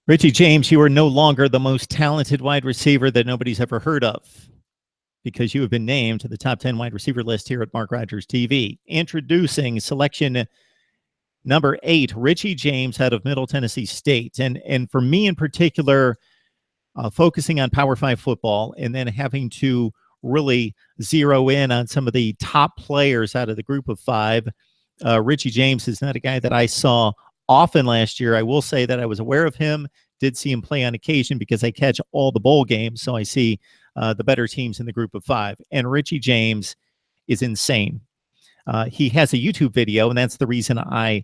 Ritchie James, you are no longer the most talented wide receiver that nobody's ever heard of because you have been named to the top 10 wide receiver list here at Mark Rogers TV. Introducing selection number 8, Ritchie James out of Middle Tennessee State. And for me in particular, focusing on Power 5 football and then having to really zero in on some of the top players out of the group of 5, Ritchie James is not a guy that I saw often last year. I will say that I was aware of him, did see him play on occasion because I catch all the bowl games, so I see the better teams in the group of 5. And Ritchie James is insane. He has a YouTube video, and that's the reason I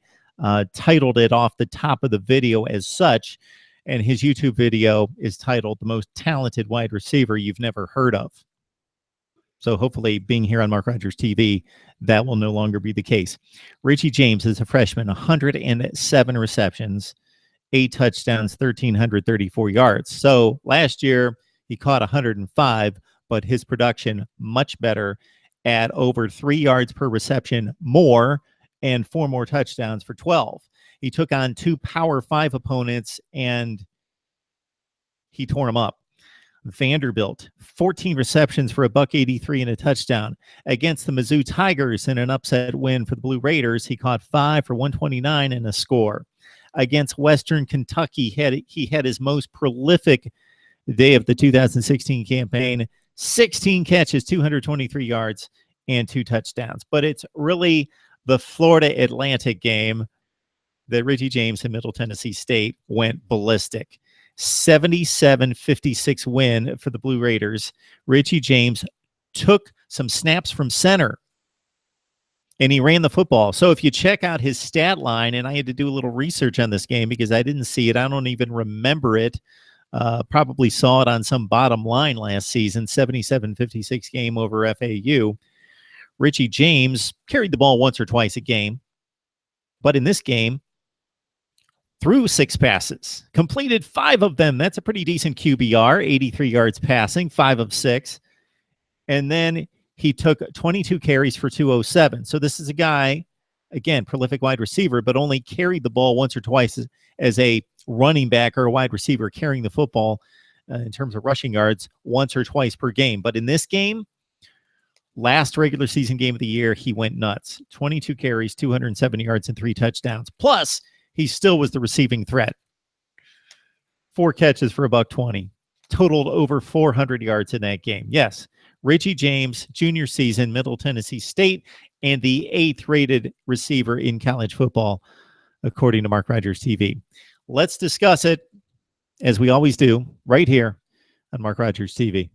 titled it off the top of the video as such. And his YouTube video is titled "The Most Talented Wide Receiver You've Never Heard of." So hopefully being here on Mark Rogers TV, that will no longer be the case. Ritchie James is a freshman, 107 receptions, 8 touchdowns, 1,334 yards. So last year he caught 105, but his production much better at over 3 yards per reception more and 4 more touchdowns for 12. He took on 2 Power 5 opponents and he tore them up. Vanderbilt, 14 receptions for $183 and a touchdown. Against the Mizzou Tigers in an upset win for the Blue Raiders, he caught 5 for 129 and a score. Against Western Kentucky, he had his most prolific day of the 2016 campaign, 16 catches, 223 yards, and 2 touchdowns. But it's really the Florida Atlantic game that Ritchie James in Middle Tennessee State went ballistic. 77-56 win for the Blue Raiders. Ritchie James took some snaps from center and he ran the football. So if you check out his stat line, and I had to do a little research on this game because I didn't see it. I don't even remember it. Probably saw it on some bottom line last season, 77-56 game over FAU. Ritchie James carried the ball once or twice a game. But in this game, threw 6 passes, completed 5 of them. That's a pretty decent QBR, 83 yards passing, 5 of 6. And then he took 22 carries for 207. So this is a guy, again, prolific wide receiver, but only carried the ball once or twice as a running back or a wide receiver carrying the football in terms of rushing yards once or twice per game. But in this game, last regular season game of the year, he went nuts. 22 carries, 270 yards, and 3 touchdowns. Plus, he still was the receiving threat. 4 catches for $120. Totaled over 400 yards in that game. Yes, Ritchie James, junior season, Middle Tennessee State, and the 8th rated receiver in college football, according to Mark Rogers TV. Let's discuss it, as we always do, right here on Mark Rogers TV.